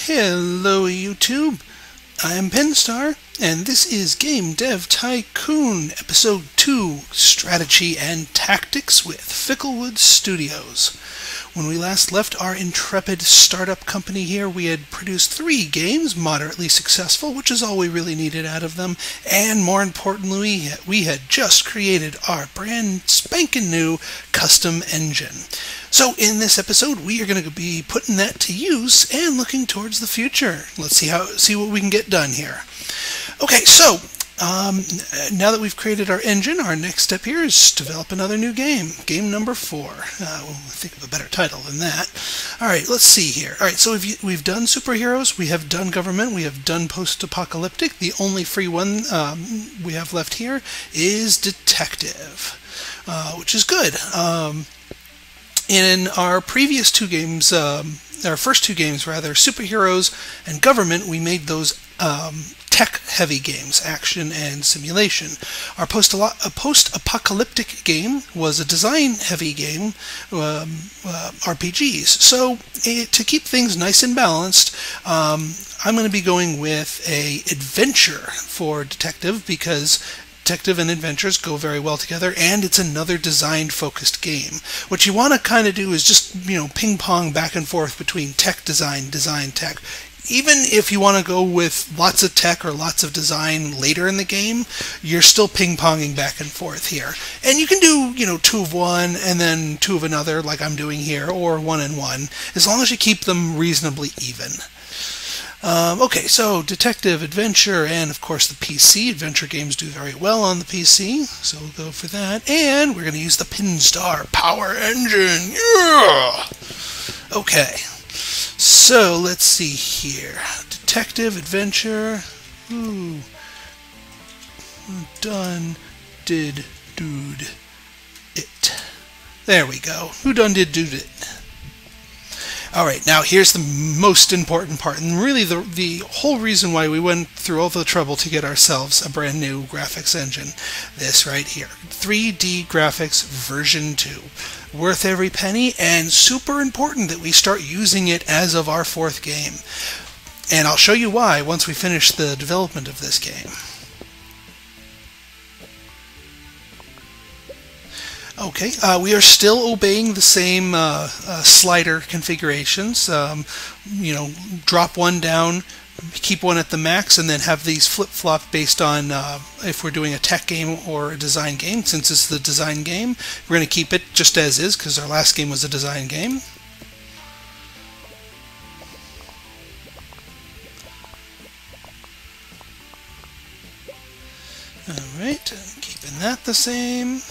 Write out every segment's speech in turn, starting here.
Hello YouTube, I'm Penstar, and this is Game Dev Tycoon, Episode 2, Strategy and Tactics with Ficklewood Studios. When we last left our intrepid startup company here, we had produced 3 games, moderately successful, which is all we really needed out of them, and more importantly, we had just created our brand spanking new custom engine. So in this episode, we are going to be putting that to use and looking towards the future. Let's see what we can get done here. Okay, so now that we've created our engine, our next step here is develop another new game. Game number 4. We'll think of a better title than that. All right, let's see here. All right, so we've done superheroes, we have done government, we have done post-apocalyptic. The only free one we have left here is detective, which is good. In our previous 2 games, our first 2 games rather, superheroes and government, we made those tech-heavy games, action and simulation. Our post-apocalyptic game was a design-heavy game, RPGs. So to keep things nice and balanced, I'm going to be going with a adventure for detective because detective and adventures go very well together, and it's another design-focused game. What you want to kind of do is just, ping-pong back and forth between tech, design, tech. Even if you want to go with lots of tech or lots of design later in the game, you're still ping-ponging back and forth here. And you can do, 2 of one and then 2 of another, like I'm doing here, or 1 and 1, as long as you keep them reasonably even. Okay, so detective, adventure, and of course the PC. Adventure games do very well on the PC, so we'll go for that. And we're going to use the Penstar Power Engine. Yeah! Okay, so let's see here. Detective, adventure. Ooh. Done, did, doed it. There we go. Who done did doed it? Alright, now here's the most important part, and really the whole reason why we went through all the trouble to get ourselves a brand new graphics engine. This right here. 3D Graphics version 2. Worth every penny, and super important that we start using it as of our 4th game. And I'll show you why once we finish the development of this game. Okay, we are still obeying the same slider configurations. Drop one down, keep one at the max, and then have these flip-flop based on if we're doing a tech game or a design game. Since it's the design game, we're going to keep it just as is because our last game was a design game. Alright, keeping that the same.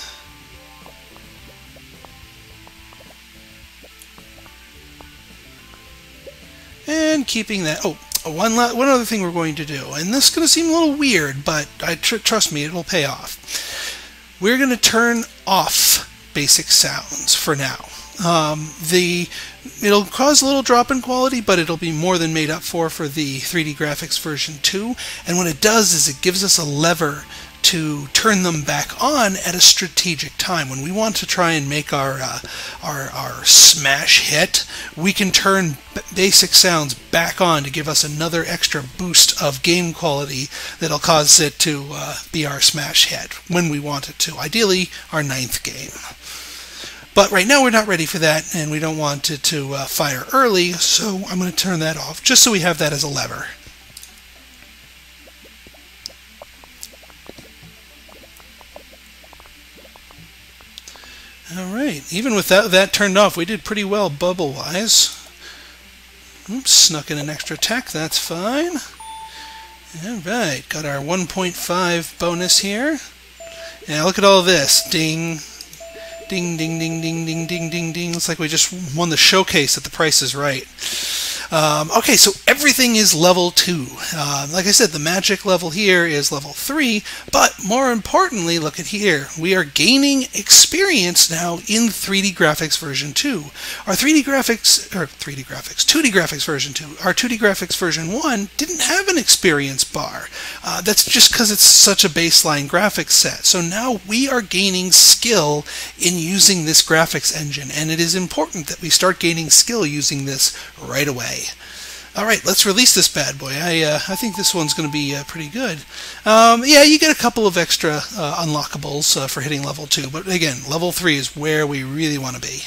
And keeping that. Oh, one other thing we're going to do, and this is going to seem a little weird, but trust me, it will pay off. We're going to turn off basic sounds for now. It'll cause a little drop in quality, but it'll be more than made up for the 3D Graphics version 2. And what it does is it gives us a lever to turn them back on at a strategic time. When we want to try and make our smash hit, we can turn basic sounds back on to give us another extra boost of game quality that'll cause it to be our smash hit when we want it to. Ideally, our 9th game. But right now we're not ready for that, and we don't want it to fire early, so I'm going to turn that off, just so we have that as a lever. Alright, even with that turned off, we did pretty well bubble-wise. Oops, snuck in an extra tech, that's fine. Alright, got our 1.5 bonus here. Now look at all this. Ding, ding, ding, ding, ding, ding, ding, ding, ding. Looks like we just won the showcase at The Price is Right. Okay, so everything is level 2. Like I said, the magic level here is level 3, but more importantly, look at here. We are gaining experience now in 3D Graphics version 2. Our 2D Graphics version 2. Our 2D Graphics version 1 didn't have an experience bar. That's just because it's such a baseline graphics set. So now we are gaining skill in using this graphics engine, and it is important that we start gaining skill using this right away. All right, let's release this bad boy. I think this one's going to be pretty good. Yeah, you get a couple of extra unlockables for hitting level 2, but again, level 3 is where we really want to be.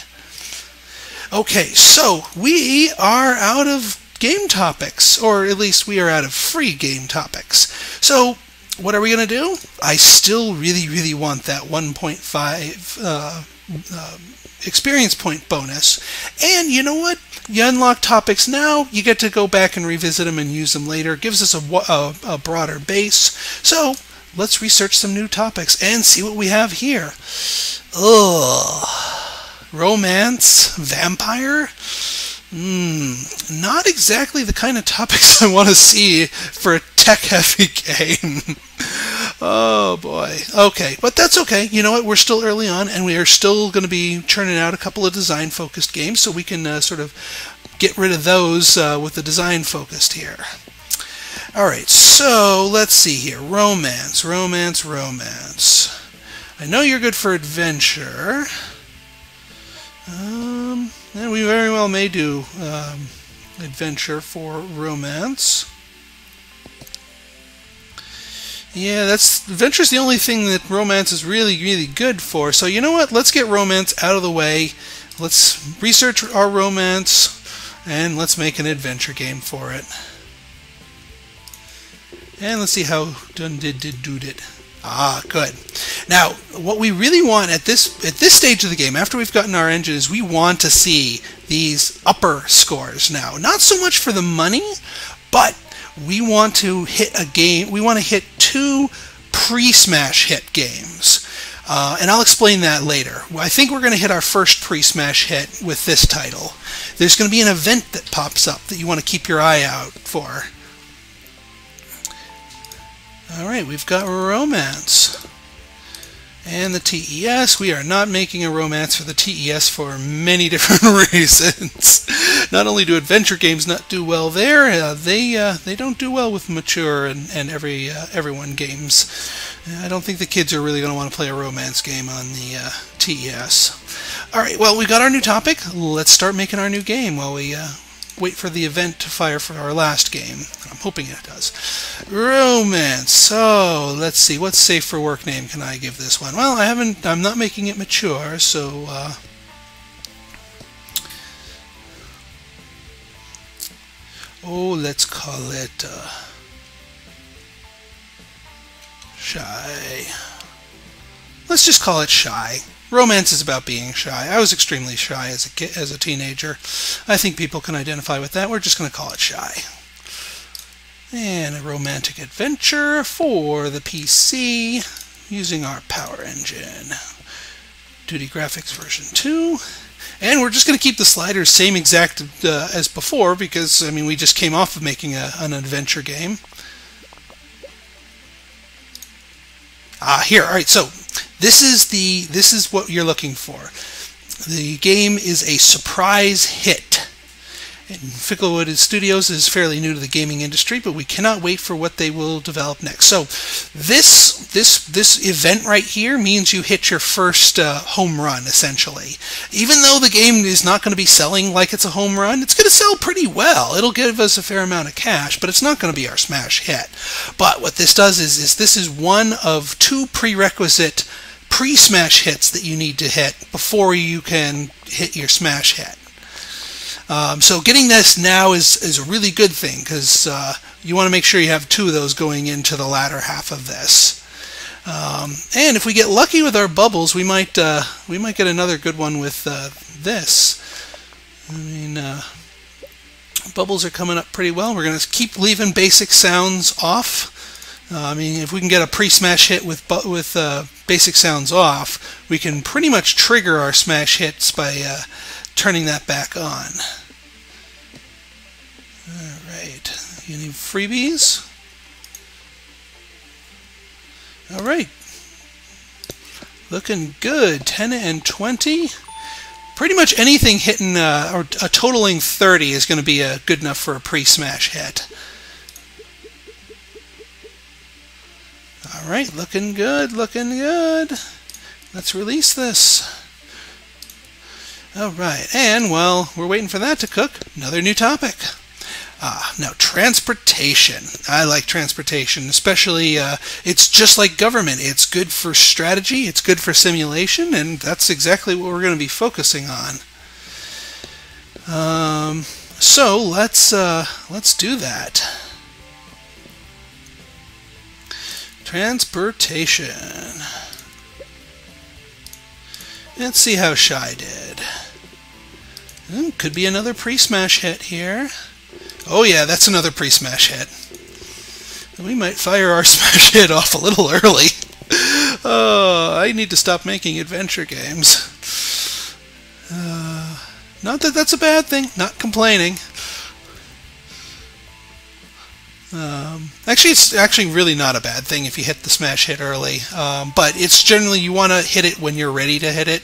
Okay, so we are out of game topics, or at least we are out of free game topics. So what are we going to do? I still really want that 1.5 experience point bonus. And you know what? You unlock topics now, you get to go back and revisit them and use them later. It gives us a broader base. So let's research some new topics and see what we have here. Ugh. Romance? Vampire? Not exactly the kind of topics I want to see for a tech-heavy game. Oh boy. Okay, but that's okay. You know what? We're still early on, and we are still going to be churning out a couple of design-focused games, so we can sort of get rid of those with the design-focused here. Alright, so let's see here. Romance. I know you're good for adventure. And we very well may do adventure for romance. Yeah, adventure's the only thing that romance is really good for. So you know what? Let's get romance out of the way. Let's research our romance, and let's make an adventure game for it. And let's see how done did it. Ah, good. Now, what we really want at this stage of the game, after we've gotten our engine, is we want to see these upper scores now. Not so much for the money, but we want to hit a game. We want to hit 2 pre-smash hit games. And I'll explain that later. I think we're going to hit our first pre-smash hit with this title. There's going to be an event that pops up that you want to keep your eye out for. Alright, we've got romance. And the TES. We are not making a romance for the TES for many different reasons. Not only do adventure games not do well there, they don't do well with mature and everyone games. I don't think the kids are really going to want to play a romance game on the TES. Alright, well, we got our new topic. Let's start making our new game while we wait for the event to fire for our last game. I'm hoping it does. Romance. So let's see, what safe for work name can I give this one? Well, I'm not making it mature, so let's call it shy. Let's just call it shy. Romance is about being shy. I was extremely shy as a teenager. I think people can identify with that. We're just going to call it shy. And a romantic adventure for the PC using our power engine. Duty Graphics version 2. And we're just going to keep the sliders same exact as before because, I mean, we just came off of making an adventure game. Here. All right, so this is what you're looking for. The game is a surprise hit. And Ficklewood Studios is fairly new to the gaming industry, but we cannot wait for what they will develop next. So this event right here means you hit your first home run, essentially. Even though the game is not going to be selling like it's a home run, it's going to sell pretty well. It'll give us a fair amount of cash, but it's not going to be our smash hit. But what this does is this is one of 2 prerequisite pre-smash hits that you need to hit before you can hit your smash hit. So getting this now is a really good thing because you want to make sure you have 2 of those going into the latter half of this. And if we get lucky with our bubbles, we might get another good one with this. I mean, bubbles are coming up pretty well. We're going to keep leaving basic sounds off. I mean, if we can get a pre-smash hit with basic sounds off, we can pretty much trigger our smash hits by turning that back on. Alright, any freebies? Alright, looking good. 10 and 20. Pretty much anything hitting or totaling 30 is going to be good enough for a pre-smash hit. Alright, looking good, looking good. Let's release this. Alright, and while we're waiting for that to cook, another new topic. Now transportation. I like transportation, especially it's just like government. It's good for strategy, it's good for simulation, and that's exactly what we're going to be focusing on. So let's do that. Transportation. Let's see how Shy did. Could be another pre-smash hit here. Oh yeah, that's another pre-smash hit. We might fire our smash hit off a little early. Oh, I need to stop making adventure games. Not that that's a bad thing. Not complaining. Actually, it's actually really not a bad thing if you hit the smash hit early. But it's generally you want to hit it when you're ready to hit it,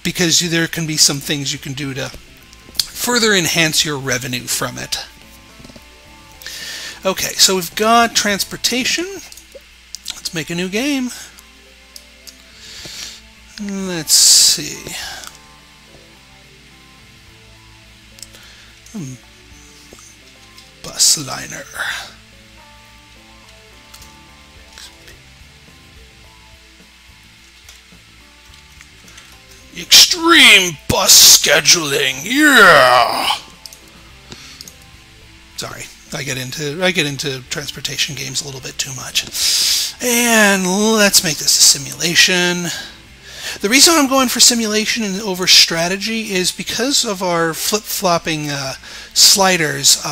because there can be some things you can do to further enhance your revenue from it. Okay, so we've got transportation. Let's make a new game. Let's see. Bus liner. Extreme bus scheduling, yeah. Sorry, I get into transportation games a little bit too much. And let's make this a simulation. The reason I'm going for simulation and over strategy is because of our flip-flopping sliders.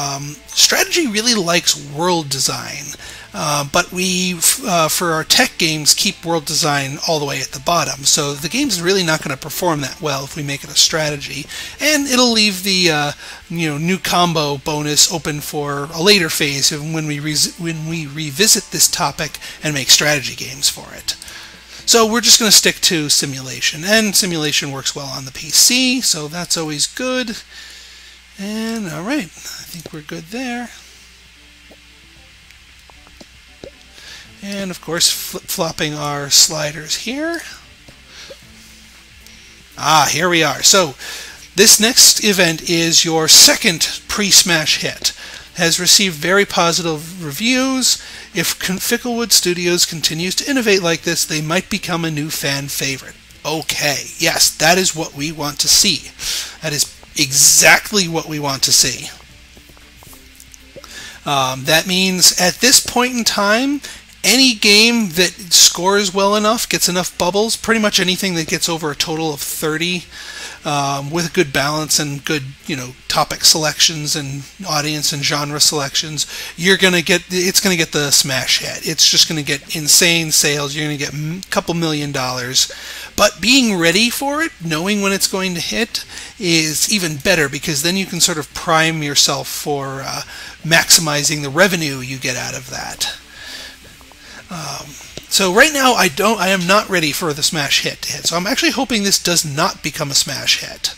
Strategy really likes world design, but we, for our tech games, keep world design all the way at the bottom. So the game's really not going to perform that well if we make it a strategy, and it'll leave the new combo bonus open for a later phase when we revisit this topic and make strategy games for it. So we're just going to stick to simulation, and simulation works well on the PC, so that's always good. And alright, I think we're good there. And of course, flip-flopping our sliders here. Here we are. So this next event is your second pre-smash hit. Has received very positive reviews. If Ficklewood Studios continues to innovate like this, they might become a new fan favorite. Okay, yes, that is what we want to see. That is exactly what we want to see. That means at this point in time, any game that scores well enough, gets enough bubbles, pretty much anything that gets over a total of 30, with a good balance and good, topic selections and audience and genre selections, it's going to get the smash hit. It's just going to get insane sales. You're going to get a couple $1 million. But being ready for it, knowing when it's going to hit, is even better, because then you can sort of prime yourself for maximizing the revenue you get out of that. So right now I am not ready for the smash hit to hit. So I'm actually hoping this does not become a smash hit.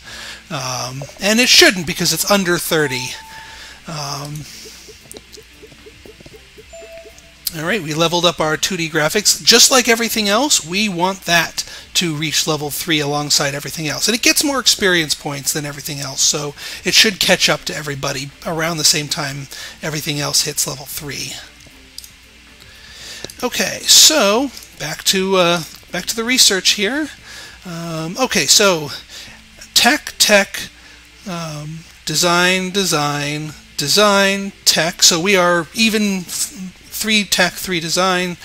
And it shouldn't, because it's under 30. Alright, we leveled up our 2D graphics. Just like everything else, we want that to reach level 3 alongside everything else. And it gets more experience points than everything else, so it should catch up to everybody around the same time everything else hits level 3. Okay, so back to the research here. Okay, so tech, design, tech. So we are even 3 tech, 3 design.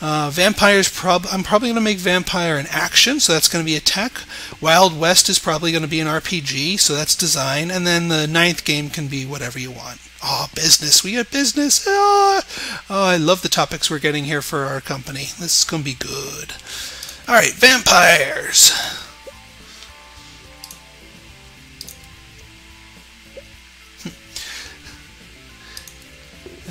Vampires, I'm probably going to make Vampire an action, so that's going to be a tech. Wild West is probably going to be an RPG, so that's design. And then the 9th game can be whatever you want. Oh, business. We got business. Oh, I love the topics we're getting here for our company. This is going to be good. Alright, vampires.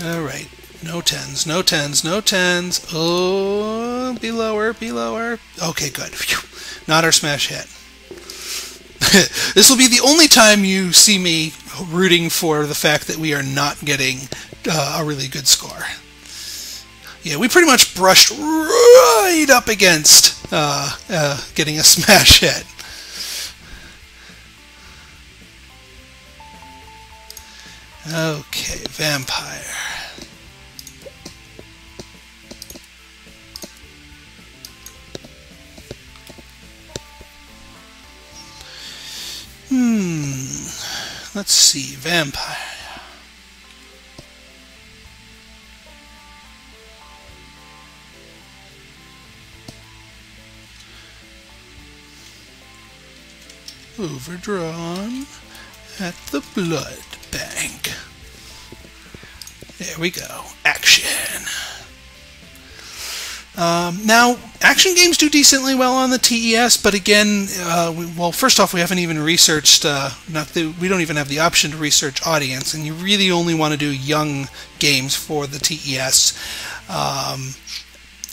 Alright. No tens, no tens, no tens. Oh, be lower, be lower. Okay, good. Phew. Not our smash hit. This will be the only time you see me rooting for the fact that we are not getting a really good score. Yeah, we pretty much brushed right up against getting a smash hit. Okay, vampire. Let's see, vampire. Overdrawn at the blood bank. There we go. Action. Now, action games do decently well on the TES, but again, well, first off, we haven't even researched, we don't even have the option to research audience, and you really only want to do young games for the TES.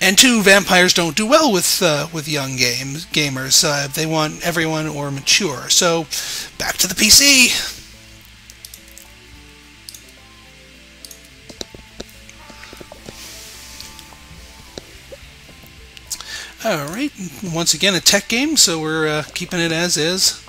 And two, vampires don't do well with young gamers. They want everyone or mature. So, back to the PC. Alright, once again a tech game, so we're keeping it as is.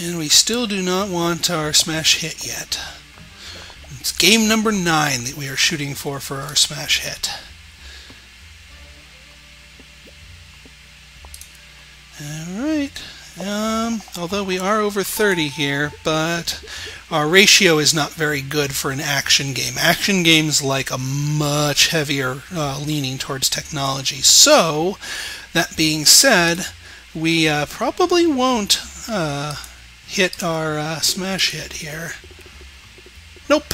And we still do not want our smash hit yet. It's game number 9 that we are shooting for our smash hit. Alright, although we are over 30 here, but our ratio is not very good for an action game. Action games like a much heavier leaning towards technology. So, that being said, we probably won't hit our smash hit here. Nope,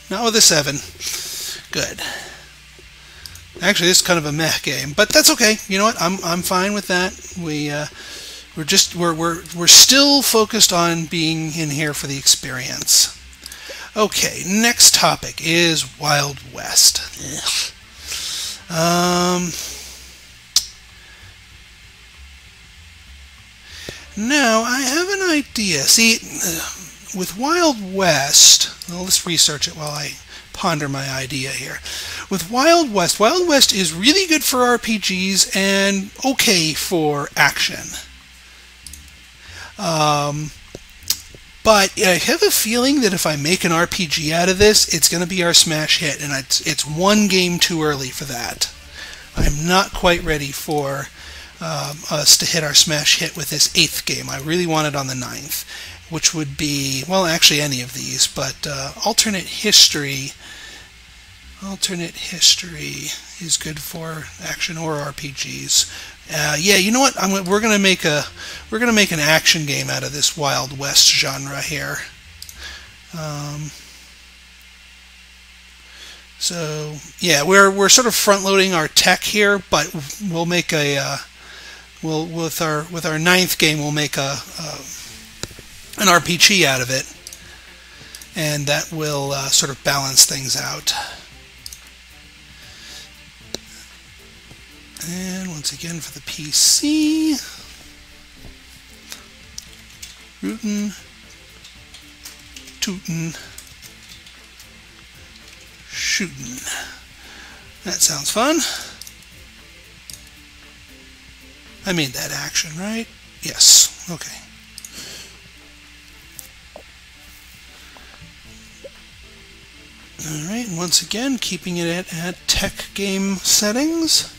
not with a 7. Good. Actually, this is kind of a meh game, but that's okay. You know what? I'm fine with that. We're still focused on being in here for the experience. Okay, next topic is Wild West. Now I have an idea. See. With Wild West, well, let's research it while I ponder my idea here. With Wild West is really good for RPGs and okay for action. But I have a feeling that if I make an RPG out of this, it's going to be our smash hit, and it's one game too early for that. I'm not quite ready for us to hit our smash hit with this 8th game. I really want it on the 9th. Which would be, well, actually any of these, but alternate history is good for action or RPGs. Yeah, you know what? We're gonna make an action game out of this Wild West genre here. So yeah, we're sort of front loading our tech here, but we'll make a with our 9th game we'll make an RPG out of it, and that will sort of balance things out. And once again for the PC, rootin', tootin', shootin'. That sounds fun. I made that action, right? Yes. Okay. Alright, once again, keeping it at tech game settings.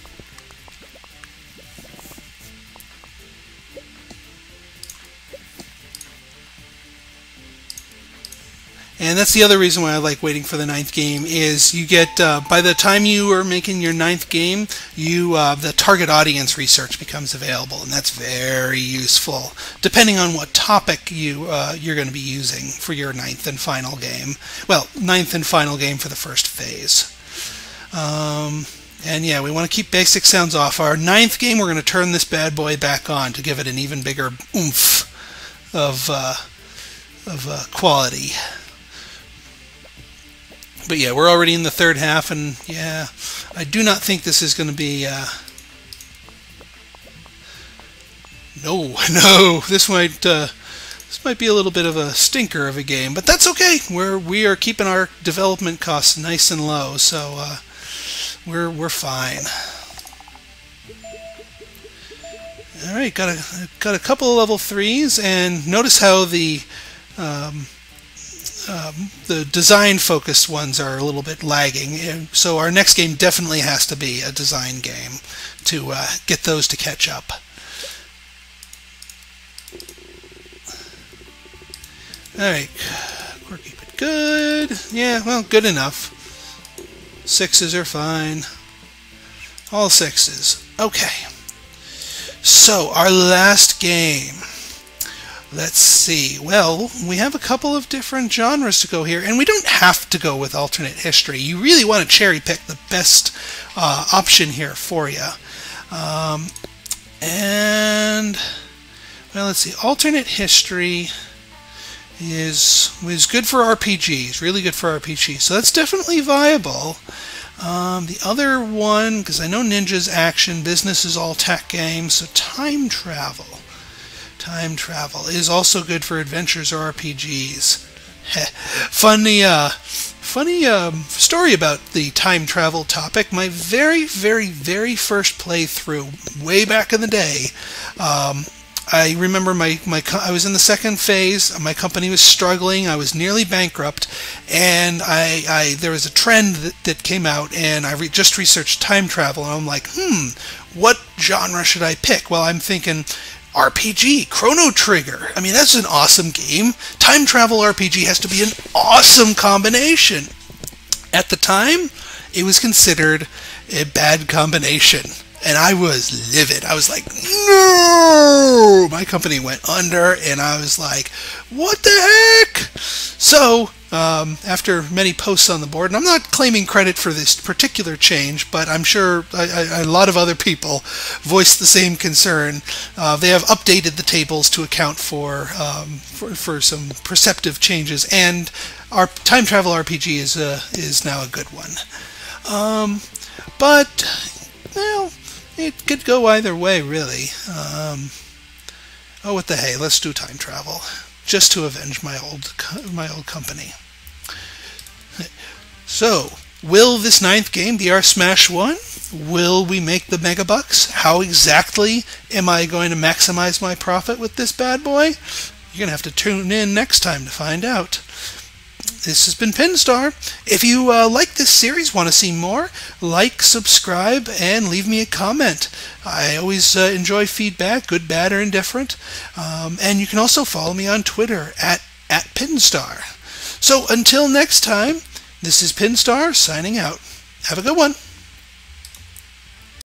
And that's the other reason why I like waiting for the 9th game, is you get, by the time you are making your 9th game, the target audience research becomes available, and that's very useful, depending on what topic you're going to be using for your 9th and final game. Well, 9th and final game for the first phase. And yeah, we want to keep basic sounds off. Our 9th game, we're going to turn this bad boy back on to give it an even bigger oomph of quality. But yeah, we're already in the 3rd half, and yeah, I do not think this is going to be No, no, this might be a little bit of a stinker of a game, but that's okay. We are keeping our development costs nice and low, so we're fine. All right, got a couple of level 3s, and notice how the design-focused ones are a little bit lagging. So our next game definitely has to be a design game to get those to catch up. All right, we're keeping good. Yeah, well, good enough. 6s are fine. All 6s. Okay. So, our last game. Let's see. Well, we have a couple of different genres to go here, and we don't have to go with alternate history. You really want to cherry pick the best option here for you. And, well, let's see. Alternate history is good for RPGs, really good for RPGs. So that's definitely viable. The other one, because I know Ninja's action, business is all tech games, so time travel. Time travel is also good for adventures or RPGs. Funny story about the time travel topic. My very, very, very first playthrough, way back in the day, I remember I was in the second phase. My company was struggling. I was nearly bankrupt, and there was a trend that came out, and I just researched time travel, and I'm like, what genre should I pick? Well, I'm thinking RPG, Chrono Trigger. I mean, that's an awesome game. Time travel RPG has to be an awesome combination. At the time, it was considered a bad combination. And I was livid. I was like, no! My company went under, and I was like, what the heck? So, after many posts on the board, and I'm not claiming credit for this particular change, but I'm sure a lot of other people voiced the same concern. They have updated the tables to account for some perceptive changes, and our time travel RPG is now a good one. But, well, it could go either way, really. Oh, what the hey? Let's do time travel, just to avenge my old company. So, will this 9th game be our Smash 1? Will we make the mega bucks? How exactly am I going to maximize my profit with this bad boy? You're gonna have to tune in next time to find out. This has been Pinstar. If you like this series, want to see more, like, subscribe, and leave me a comment. I always enjoy feedback, good, bad, or indifferent. And you can also follow me on Twitter at Pinstar. So until next time, this is Pinstar signing out. Have a good one.